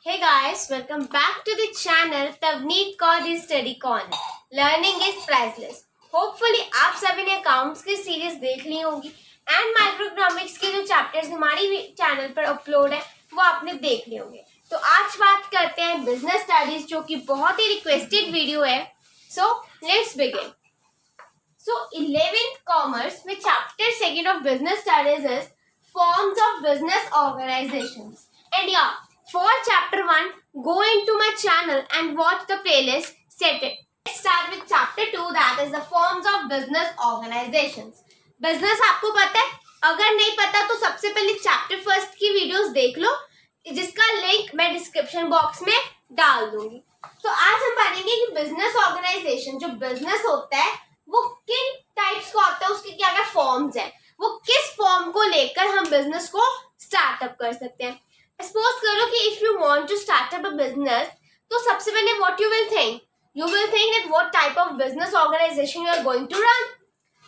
Hey guys, welcome back to the channel Tavneet Kaur is study corner. Learning is priceless. Hopefully आप सभी ने accounts की series देख ली होगी एंड माइक्रोइकोनॉमिक्स के जो चैप्टर्स हमारी चैनल पर अपलोड है वो आपने देख लिए होंगे. तो आज बात करते हैं बिजनेस स्टडीज, जो कि बहुत ही रिक्वेस्टेड वीडियो है. So let's begin. So 11th commerce with chapter 2 of business studies is forms of business organizations. And yeah, for chapter 1, go into my channel and watch the playlist set it. Let's start with chapter 2, that is the forms of business organizations. Business आपको पता है? अगर नहीं पता तो सबसे पहले chapter 1 की वीडियोस देख लो, जिसका लिंक मैं डिस्क्रिप्शन बॉक्स में डाल दूंगी. तो आज हम पढ़ेंगे कि बिजनेस ऑर्गेनाइजेशन, जो बिजनेस होता है वो किन टाइप्स का होता है, उसके क्या क्या फॉर्म्स हैं, वो किस फॉर्म को लेकर हम बिजनेस को स्टार्टअप कर सकते हैं. सपोज करो कि if you want to start up a business, तो सबसे पहले what you will think that what type of business organisation you are going to run.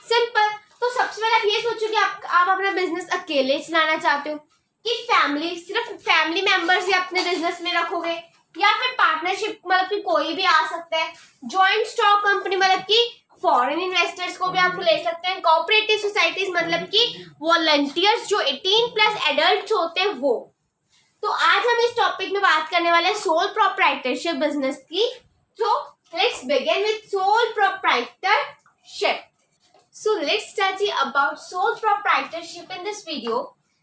Simple. तो सबसे पहले आप ये सोचो कि आप अपना बिजनेस अकेले चलाना चाहते हो, कि सिर्फ फैमिली मेंबर्स ही अपने बिजनेस में रखोगे, या फिर पार्टनरशिप, मतलब कि कोई भी आ सकता है. ज्वाइंट स्टॉक कंपनी, मतलब कि फॉरेन इन्वेस्टर्स को भी आप ले सकते हैं. कोऑपरेटिव सोसाइटीज, मतलब कि वॉलंटियर्स जो 18+ एडल्ट होते हैं वो. तो आज हम इस टॉपिक में बात करने वाले हैं सोल प्रोप्राइटरशिप बिजनेस की. तो let's begin with sole proprietorship. So let's study about sole proprietorship in this video.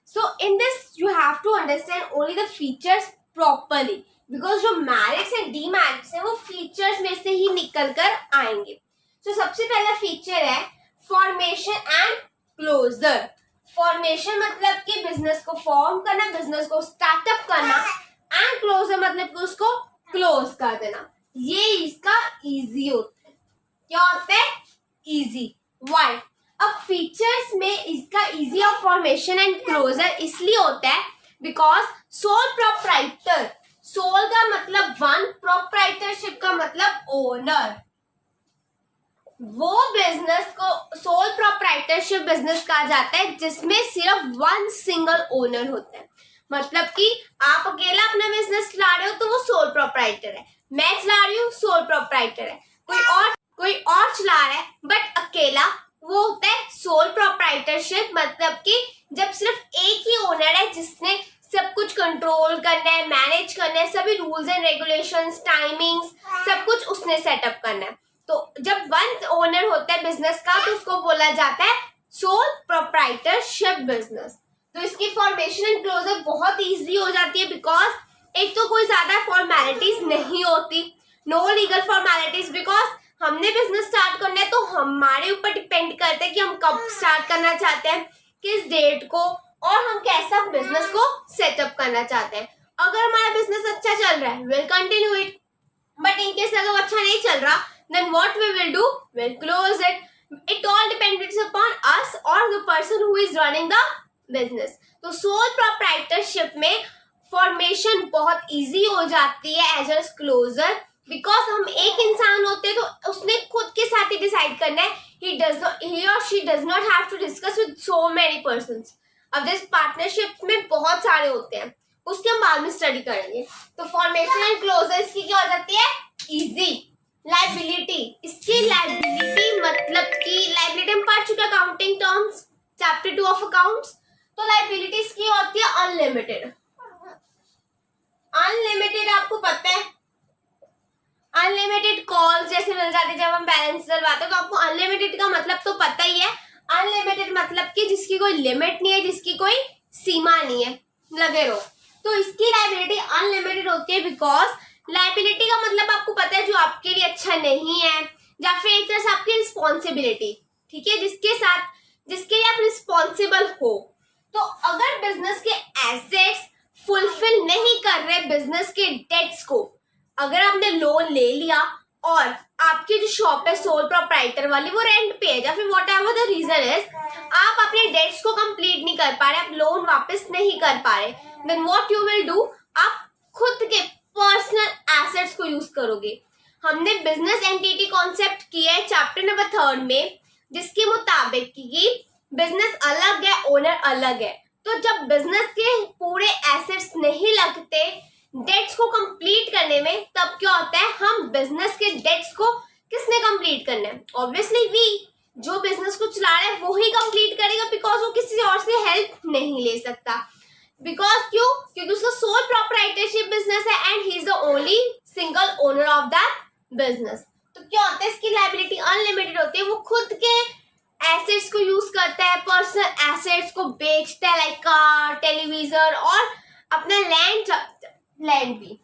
So in this you have to understand only the features properly, because जो merits and demerits है वो features में से ही निकल कर आएंगे. So सबसे पहला फीचर है फॉर्मेशन एंड क्लोजर. फॉर्मेशन मतलब कि बिजनेस को फॉर्म करना, बिजनेस को स्टार्टअप करना, एंड क्लोजर मतलब कि उसको क्लोज कर देना. ये इसका इजी होता है. क्या होता है? इजी. वाई? अब फीचर्स में इसका इजी और फॉर्मेशन एंड क्लोजर इसलिए होता है बिकॉज सोल प्रोप्राइटर, सोल का मतलब वन, प्रोप्राइटरशिप का मतलब ओनर. वो बिजनेस को सोल प्रोप्राइटरशिप बिजनेस कहा जाता है जिसमें सिर्फ वन सिंगल ओनर होता है. मतलब कि आप अकेला अपना बिजनेस चला रहे हो तो वो सोल प्रोप्राइटर है. मैं चला रही हूँ, सोल प्रोप्राइटर है. कोई और चला रहा है बट अकेला, वो होता है सोल प्रोप्राइटरशिप. मतलब कि जब सिर्फ एक ही ओनर है जिसने सब कुछ कंट्रोल करना है, मैनेज करना है, सभी रूल्स एंड रेगुलेशंस, टाइमिंग्स, सब कुछ उसने सेटअप करना है. तो जब वन ओनर होता है बिजनेस का तो उसको बोला जाता है सोल प्रोप्राइटरशिप बिजनेस. तो इसकी फॉर्मेशन एंड क्लोजर बहुत इजी हो जाती है बिकॉज एक तो कोई ज्यादा फॉर्मेलिटीज नहीं होती, नो लीगल फॉर्मेलिटीज, बिकॉज हमने बिजनेस स्टार्ट करना है तो हमारे ऊपर डिपेंड करता है कि हम कब स्टार्ट करना चाहते हैं, किस डेट को, और हम कैसा बिजनेस को सेटअप करना चाहते हैं. अगर हमारा बिजनेस अच्छा चल रहा है, will continue it. But in case अगर वो अच्छा नहीं चल रहा, then what we will do? We'll close it. It all depends upon us or the person who is running the business. तो sole proprietorship में formation बहुत easy हो जाती है as well as closure, because हम एक इंसान होते हैं तो उसने खुद के साथ ही डिसाइड करना है. he or she does not have to discuss with so many persons. अब जिस पार्टनरशिप में बहुत सारे होते हैं उसके हम बाद में स्टडी करेंगे. तो फॉर्मेशन एंड क्लोजर इसकी क्या हो जाती है? इजी. लाइबिलिटी, इसकी लाइबिलिटी मतलब कि लाइबिलिटी हम पढ़ चुके accounting terms, chapter 2 of accounts. तो लाइबिलिटी इसकी होती है अनलिमिटेड. अनलिमिटेड आपको पता है, अनलिमिटेड कॉल्स जैसे मिल जाती है जब हम बैलेंस डलवाते हैं. तो आपको अनलिमिटेड का मतलब तो पता ही है. अनलिमिटेड मतलब कि जिसकी कोई लिमिट नहीं है, जिसकी कोई सीमा नहीं है, लगे रहो. तो इसकी लाइबिलिटी अनलिमिटेड होती है बिकॉज लाइबिलिटी का मतलब आपको पता है जो आपके लिए अच्छा नहीं है, या फिर एक तरह से आपकी रिस्पॉन्सिबिलिटी, ठीक है, जिसके लिए आप रिस्पॉन्सिबल हो. तो अगर बिजनेस के एसेट्स फुलफिल नहीं कर रहे बिजनेस के डेट्स को, अगर आपने लोन ले लिया और आपकी जो शॉप है सोल प्रोप्राइटर वाली वो रेंट पे है, या फिर whatever the reason is, आप अपने डेट्स को कंप्लीट नहीं कर पा रहे, आप लोन वापस नहीं कर पा रहे, then what you will do, आप खुद के पर्सनल एसेट्स को यूज करोगे. हमने बिजनेस एंटिटी कॉन्सेप्ट किया है चैप्टर नंबर 3 में, जिसके मुताबिक कि बिजनेस अलग है, ओनर अलग है. तो जब बिजनेस के पूरे एसेट्स नहीं लगते, डेट्स को कंप्लीट करने में तब क्या होता है, हम बिजनेस के डेट्स को किसने कंप्लीट करना है, ऑब्वियसली वी, जो बिजनेस को चला रहा है वो ही कंप्लीट करेगा, बिकॉज वो किसी और से हेल्प नहीं ले सकता। बिकॉज क्यों, क्योंकि उसका सोल प्रोप्राइटरशिप बिजनेस है and he is the only single owner of that business. तो क्या होता है, इसकी लायबिलिटी अनलिमिटेड होती है, वो खुद के एसेट्स को यूज करता है, पर्सनल एसेट्स को बेचता है, लाइक कार, टेलीविजन और अपना लैंड भी।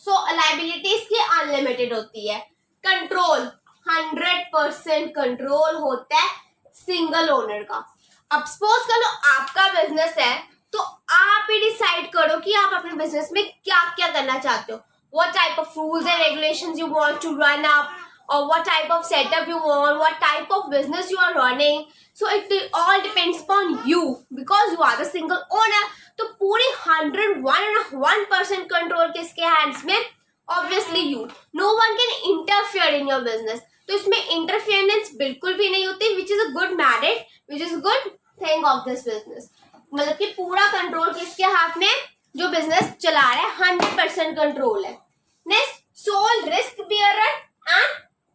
सो लायबिलिटी इसकी अनलिमिटेड होती है। कंट्रोल 100% कंट्रोल होता है सिंगल ओनर का। अब सपोज कर लो आपका बिजनेस है, तो आप ही डिसाइड करो कि आप अपने बिजनेस में क्या क्या करना चाहते हो, what type of rules and regulations you want to run up, or what type of setup you want, what type of business you are running. So it all depends upon you because you are the single owner. तो पूरी 101% control किसके hands में, obviously you. No one can interfere in your business. तो इसमें interference बिल्कुल भी नहीं होती, which is a good merit, which is good thing of this business. मतलब कि पूरा कंट्रोल किसके हाथ में, जो बिजनेस चला रहा है 100% कंट्रोल है। Next, sole risk bearer and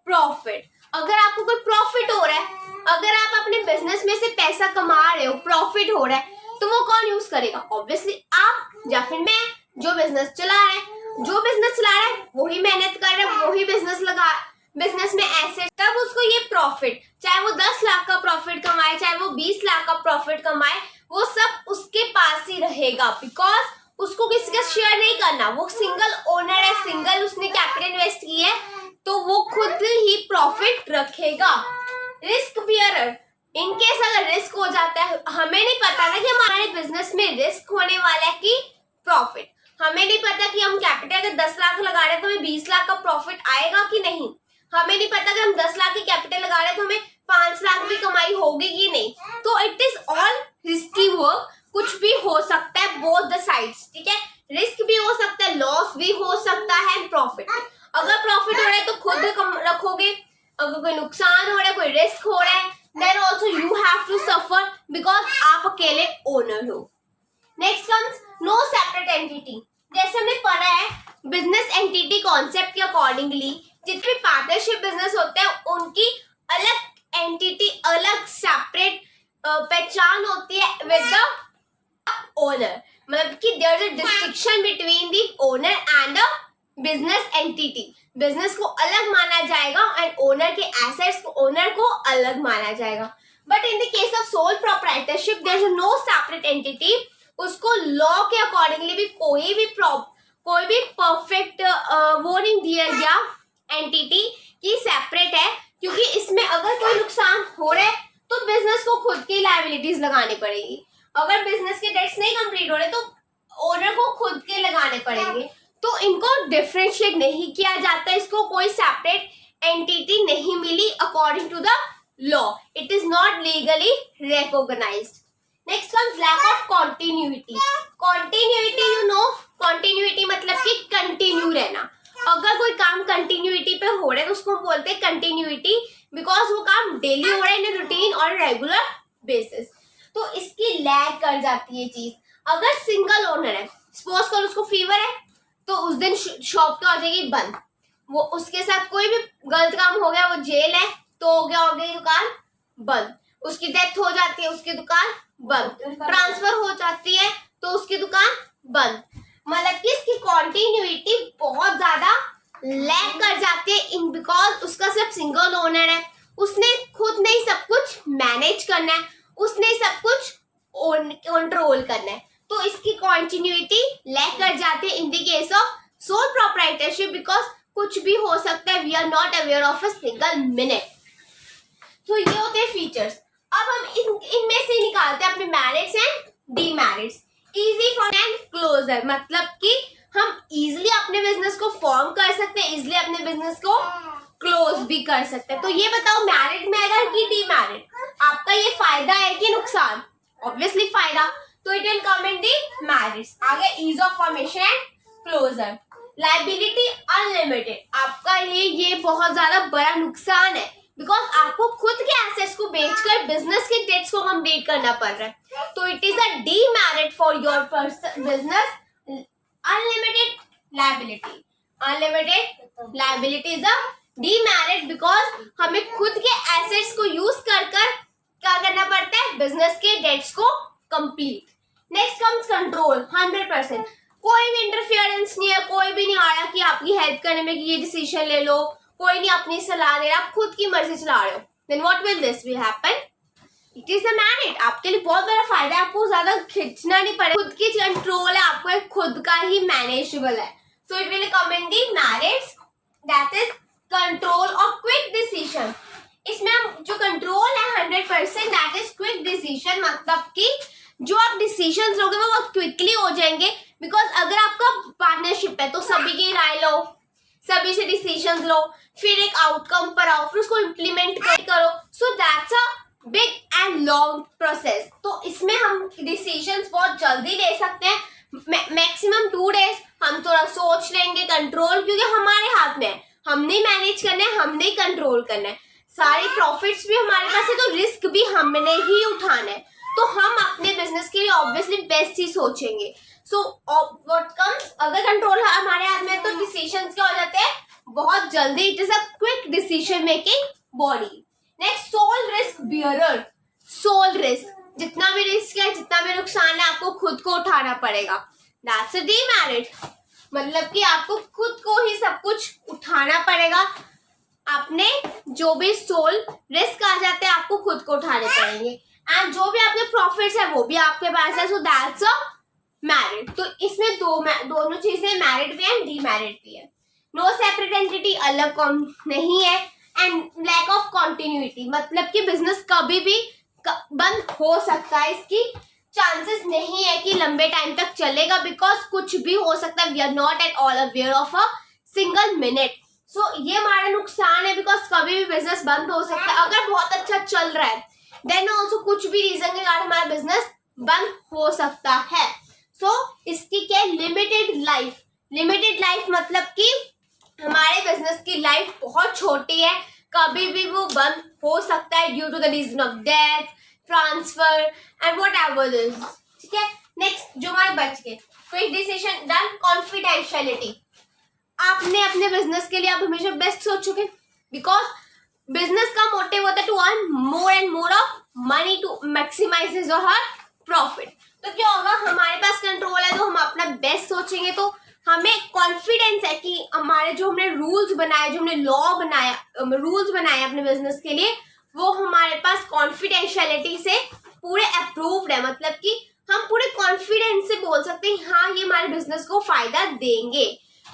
profit. अगर आपको कोई प्रॉफिट हो रहा है, अगर आप अपने बिजनेस में से पैसा कमा रहे हो, प्रॉफिट हो रहा है, तो वो कौन यूज करेगा, ऑब्वियसली आप या फिर मैं, जो बिजनेस चला रहा है। जो बिजनेस चला रहा है वही मेहनत कर रहा है, वही बिजनेस में एसेट, तब उसको ये प्रॉफिट, चाहे वो 10 लाख का प्रॉफिट कमाए, चाहे वो 20 लाख का प्रॉफिट कमाए, वो सब उसके पास ही रहेगा, बिकॉज उसको किसी का शेयर नहीं करना, वो सिंगल ओनर है, सिंगल उसने कैपिटल इन्वेस्ट की है, तो वो खुद ही प्रॉफिट रखेगा। रिस्क बियरर, इनकेस अगर रिस्क हो जाता है, हमें नहीं पता ना कि हमारे बिजनेस में रिस्क होने वाला है कि प्रॉफिट, हमें नहीं पता कि हम कैपिटल अगर 10 लाख लगा रहे हैं तो हमें 20 लाख का प्रॉफिट आएगा कि नहीं, हमें नहीं पता कि हम 10 लाख की कैपिटल लगा रहे हैं तो हमें 5 लाख भी कमाई होगी कि नहीं। तो it is all risky work, कुछ भी हो सकता है, बोथ द साइड्स, ठीक है, रिस्क भी हो सकता है, लॉस भी हो सकता है, प्रॉफिट। अगर प्रॉफिट हो रहा है तो खुद रखोगे, अगर कोई नुकसान हो रहा है, कोई रिस्क हो रहा है, then also you have to suffer, because आप अकेले ओनर हो। Next comes no separate entity. जैसे हमने पढ़ा है बिजनेस एंटिटी कॉन्सेप्ट के अकॉर्डिंगली, जितने पार्टनरशिप बिजनेस होते हैं उनकी अलग एंटिटी, अलग सेपरेट पहचान होती है विद द ओनर, मतलब कि there is a distinction between the owner and the business entity. Business को अलग माना जाएगा एंड ओनर के एसेट्स को, ओनर को अलग माना जाएगा। But in the case of sole proprietorship there is no separate entity. उसको लॉ के अकॉर्डिंगली भी कोई भी परफेक्ट वो नहीं दिया गया एंटिटी की सेपरेट है, क्योंकि इसमें अगर कोई नुकसान हो रहा है तो बिजनेस को खुद की लायबिलिटीज लगानी पड़ेगी। अगर बिजनेस के डेट्स नहीं कंप्लीट हो रहे तो ओनर को खुद के लगाने पड़ेंगे। तो इनको डिफरेंशिएट नहीं किया जाता, इसको कोई सेपरेट एंटिटी नहीं मिली according to the law, it is not legally recognised. Next comes lack of continuity. Continuity, you know, continuity मतलब कि कंटिन्यू रहना। अगर कोई काम कंटिन्यूटी पे हो रहा है तो उसको बोलते हैं कंटिन्यूटी, बिकॉज वो काम डेली हो रहा है इन रूटीन और रेगुलर बेसिस, तो इसकी लैग कर जाती है चीज। अगर सिंगल ओनर है, सपोज कर उसको फीवर है, तो उस दिन शॉप क्या हो जाएगी, बंद। वो उसके साथ कोई भी गलत काम हो गया, वो जेल है, तो हो गई दुकान बंद। उसकी डेथ हो जाती है, उसकी दुकान बंद। ट्रांसफर हो जाती है तो उसकी दुकान बंद। मतलब कि इसकी कॉन्टिन्यूटी बहुत ज्यादा लैग कर जाती है, इन बिकॉज उसका सिर्फ सिंगल ओनर है, उसने खुद नहीं सब कुछ मैनेज करना है, उसने सब कुछ कंट्रोल करना है, तो इसकी कॉन्टिन्यूटी लैग कर जाती है in the case of sole proprietorship, because कुछ भी हो सकता है, we are not aware of a single minute. तो ये होते हैं फीचर्स। अब हम इनमें से निकालते हैं अपने merits and demerits. Easy form and closure, मतलब कि हम इजीली अपने बिजनेस को फॉर्म कर सकते हैं, इजीली अपने बिजनेस को क्लोज भी कर सकते हैं। तो ये बताओ मैरिट में आएगा कि डीमेरिट, आपका ये फायदा है कि नुकसान, ऑब्वियसली फायदा, तो it will come in the merits. आगे ease of formation and closure. Liability unlimited, आपका ये बहुत ज्यादा बड़ा नुकसान है, बिकॉज आपको खुद के एसेट्स को बेचकर बिजनेस के डेट्स को कंप्लीट करना पड़ रहा है, तो it is a demerit for your business. Unlimited liability, unlimited liability is a demerit because हमें खुद के एसेट्स को यूज कर क्या करना पड़ता है, बिजनेस के डेट्स को कंप्लीट। Next comes control, 100%। कोई भी इंटरफियरेंस नहीं है, कोई भी नहीं आया कि आपकी हेल्प करने में कि ये डिसीजन ले लो, कोई नहीं अपनी सलाह दे रहा, आप खुद की मर्जी चला रहे हो। Then what will this will happen, it is the merit. आपके लिए बहुत बड़ा फायदा है, आपको ज्यादा खींचना नहीं पड़ेगा, खुद की कंट्रोल है, आपको खुद का ही मैनेजेबल है। So it will come in the merits, that is control और क्विक डिसीजन। इसमें हम जो कंट्रोल है 100%, दैट इज क्विक डिसीजन, मतलब कि जो आप डिसीजंस लोगे वो बहुत क्विकली हो जाएंगे। बिकॉज अगर आपका पार्टनरशिप है तो सभी की राय लो, सभी से डिसीजंस लो, फिर एक आउटकम पर आओ, फिर उसको इम्प्लीमेंट करो। So that's a big and long process. तो इसमें हम डिसीजंस बहुत जल्दी ले सकते हैं, मैक्सिमम 2 days। हम थोड़ा सोच लेंगे, कंट्रोल क्योंकि हमारे हाथ में है, हमने मैनेज करना है, हमने कंट्रोल करना है, सारी प्रॉफिट्स भी हमारे पास है, तो रिस्क भी हमने ही उठाना है। तो हम अपने बिजनेस के लिए ऑब्वियसली बेस्ट ही सोचेंगे। सो व्हाट कम्स, अगर कंट्रोल हमारे हाथ में है तो डिसीजंस क्या हो जाते हैं बहुत जल्दी। It is a quick decision making body. Next sole risk bearer, sole risk, जितना भी रिस्क है, जितना भी नुकसान है, आपको खुद को उठाना पड़ेगा। दैट्स अ डीमेरिट, मतलब कि आपको खुद को ही सब कुछ उठाना पड़ेगा। आपने जो भी सोल रिस्क आ जाते हैं आपको खुद को उठाने पड़ेंगे, एंड जो भी आपके प्रॉफिट्स है वो भी आपके पास है। So that's a merit. तो इसमें दोनों चीजें मैरिट भी है एंड डीमेरिट भी है। नो सेपरेट एंटिटी, अलग कौन नहीं है, एंड लैक ऑफ कॉन्टिन्यूटी, मतलब कि बिजनेस कभी भी बंद हो सकता है, इसकी चांसेस नहीं है कि लंबे टाइम तक चलेगा, बिकॉज कुछ भी हो सकता है। We are not at all aware of a single minute. So ये हमारा नुकसान है, बिकॉज कभी भी बिजनेस बंद हो सकता है। अगर बहुत अच्छा चल रहा है देन ऑल्सो कुछ भी रीजन के कारण हमारा बिजनेस बंद हो सकता है। सो इसकी क्या है, लिमिटेड लाइफ। लिमिटेड लाइफ मतलब कि हमारे बिजनेस की लाइफ बहुत छोटी है, कभी भी वो बंद हो सकता है due to the reason of death, transfer and whatever this. ठीक है, नेक्स्ट जो हमारे बच गए, क्विक डिसीजन डन, कॉन्फिडेंशियलिटी। आपने अपने बिजनेस के लिए आप हमेशा बेस्ट सोचोगे, बिकॉज बिजनेस का मोटिव होता है to earn more and more of money to maximise his or her profit. तो क्या होगा, हमारे पास कंट्रोल है तो हम अपना बेस्ट सोचेंगे, तो हमें कॉन्फिडेंस है कि हमारे जो हमने रूल्स बनाए, जो हमने लॉ बनाया, रूल्स बनाए अपने बिजनेस के लिए, वो हमारे पास कॉन्फिडेंशियलिटी से पूरे अप्रूव्ड है। मतलब कि हम पूरे कॉन्फिडेंस से बोल सकते हैं हाँ ये हमारे बिजनेस को फायदा देंगे।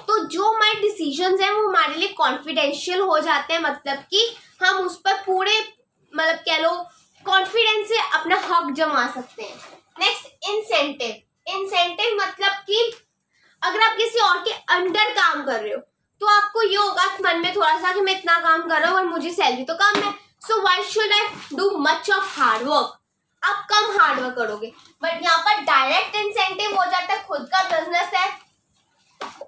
तो जो हमारे डिसीजंस हैं वो हमारे लिए कॉन्फिडेंशियल हो जाते हैं, मतलब कि हम उस पर पूरे मतलब कह लो कॉन्फिडेंस से अपना हक जमा सकते हैं। Next incentive. इंसेंटिव मतलब कि अगर आप किसी और के अंडर काम कर रहे हो तो आपको ये होगा मन में थोड़ा सा कि मैं इतना काम कर रहा हूँ और मुझे सैलरी तो कम है, so why should I do much of hard work. आप कम हार्ड वर्क करोगे, बट यहाँ पर डायरेक्ट इंसेंटिव हो जाता है, खुद का बिजनेस है,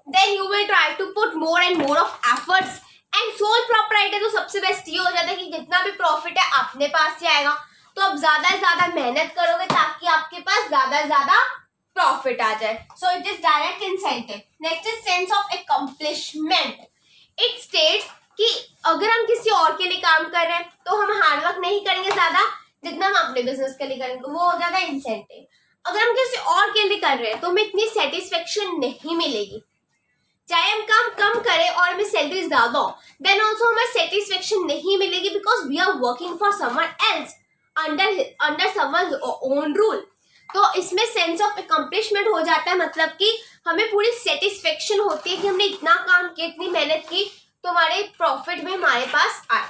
then you will try to put more and more of efforts, and sole proprietor तो सबसे बेस्ट ये हो जाता है कि जितना भी प्रॉफिट है अपने पास ही आएगा, तो आप ज्यादा से ज्यादा मेहनत करोगे ताकि आपके पास ज्यादा से ज्यादा प्रॉफिट आ जाए। सो it is direct incentive. Next is sense of accomplishment. It states कि अगर हम किसी और के लिए काम कर रहे हैं तो हम हार्डवर्क नहीं करेंगे ज्यादा जितना हम अपने बिजनेस के लिए करेंगे, वो हो जाता है इंसेंटिव। अगर हम किसी और के लिए कर रहे हैं तो हमें इतनी सेटिस्फेक्शन नहीं मिलेगी, चाहे हम काम कम करें और हमें सैलरी ज्यादा हो, देन ऑल्सो हमें सेटिस्फेक्शन नहीं मिलेगी, because we are working for someone else under someone own rule. तो इसमें सेंस ऑफ अकम्प्लिशमेंट हो जाता है, मतलब कि हमें पूरी सेटिस्फेक्शन होती है कि हमने इतना काम किया, इतनी मेहनत की, तो हमारे प्रॉफिट में हमारे पास आए।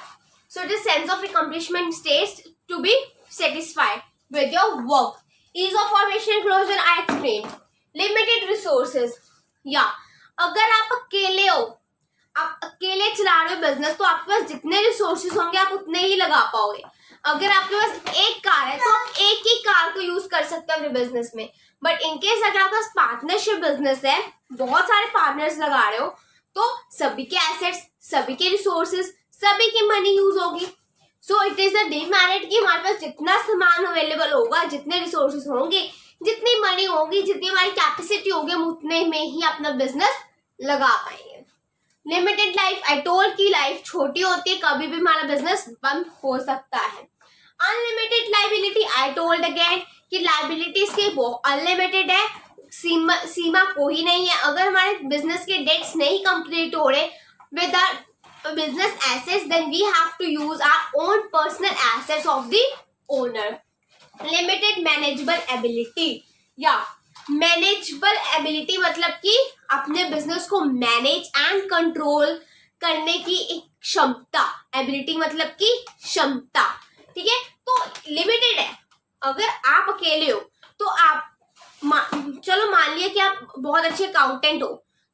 So it is sense of accomplishment status to be satisfied with your work. Ease of formation closure I explain. Limited resources, या अगर आप अकेले हो, आप अकेले चला रहे हो बिजनेस, तो आपके पास जितने रिसोर्सेज होंगे आप उतने ही लगा पाओगे। अगर आपके पास एक कार है तो आप एक ही कार को यूज कर सकते हो अपने बिजनेस में, बट इनकेस अगर आपके पास पार्टनरशिप बिजनेस है, बहुत सारे पार्टनर्स लगा रहे हो, तो सभी के एसेट्स, सभी के रिसोर्सेज, सभी की मनी यूज होगी। सो इट इज द डीमेरिट कि हमारे पास जितना सामान अवेलेबल होगा, जितने रिसोर्सेज होंगे, जितनी मनी होगी, जितनी हमारी कैपेसिटी होगी, हम उतने में ही अपना बिजनेस लगा पाएंगे। लिमिटेड लाइफ, आई टोल्ड की लाइफ छोटी होती है, कभी भी हमारा बिजनेस बंद हो सकता है। Unlimited liability, I told again कि लाइबिलिटीज की वो अनलिमिटेड है, सीमा कोई नहीं है। अगर हमारे बिजनेस के डेट्स नहीं कंप्लीट हो रहे with our business assets, then we have to use our own personal assets of the owner. Limited manageable ability, या मैनेजेबल एबिलिटी मतलब कि अपने बिजनेस को मैनेज एंड कंट्रोल करने की एक क्षमता। एबिलिटी मतलब कि क्षमता, ठीक है। तो लिमिटेड है। अगर आप अकेले हो तो आप चलो मान लिया कि आप बहुत अच्छे अकाउंटेंट हो,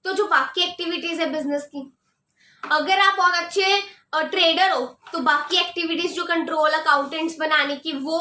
तो जो बाकी एक्टिविटीज है बिजनेस की, अगर आप बहुत अच्छे ट्रेडर हो तो बाकी एक्टिविटीज जो कंट्रोल अकाउंटेंट्स बनाने की वो।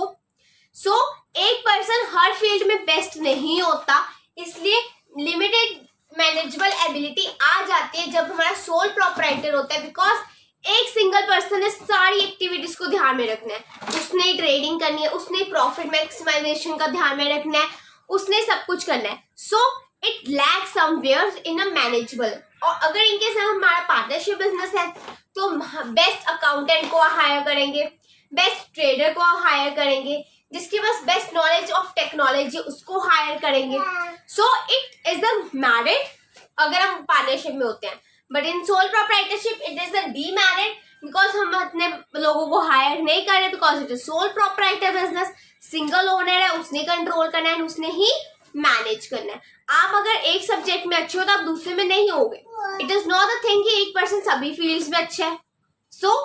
सो एक पर्सन हर फील्ड में बेस्ट नहीं होता, इसलिए लिमिटेड मैनेजेबल एबिलिटी आ जाती है जब हमारा सोल प्रोप्राइटर होता है। बिकॉज एक सिंगल पर्सन ने सारी एक्टिविटीज को ध्यान में रखना है, उसने ट्रेडिंग करनी है, उसने प्रॉफिट मैक्सिमाइजेशन का ध्यान में रखना है, उसने सब कुछ करना है। So it lacks somewhere in a manageable. और अगर इनकेस हमारा पार्टनरशिप बिजनेस है तो बेस्ट अकाउंटेंट को हायर करेंगे, बेस्ट ट्रेडर को हायर करेंगे, जिसके पास बेस्ट नॉलेज ऑफ टेक्नोलॉजी उसको हायर करेंगे। So it is the merit अगर हम पार्टनरशिप में होते हैं, but in sole proprietorship it is the demerit, because हम अपने लोगों को हायर नहीं कर रहे, because it is sole proprietor business. Single owner है, उसने कंट्रोल करना है, उसने ही मैनेज करना है। आप अगर एक सब्जेक्ट में अच्छे हो तो आप दूसरे में नहीं होगे। It is not a thing कि एक पर्सन सभी फील्ड्स में अच्छा है। सो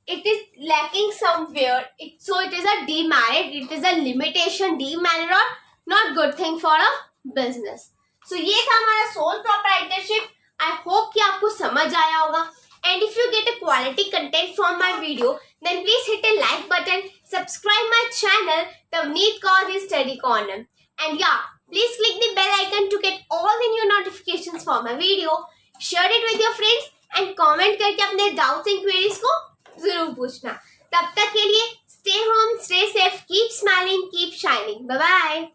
it is lacking somewhere, so it is a demerit, it is a limitation, demerit or not good thing for a business. So ये था हमारा sole proprietorship. I hope कि आपको समझ आया होगा, and if you get a quality content from my video, then please hit a like button, subscribe my channel Tavneet Kaur Study Corner, and yeah, please click the bell icon to get all the new notifications for my video. Share it with your friends and comment करके अपने doubts and queries को जरूर पूछना। तब तक के लिए stay home, stay safe, keep smiling, keep shining. Bye bye.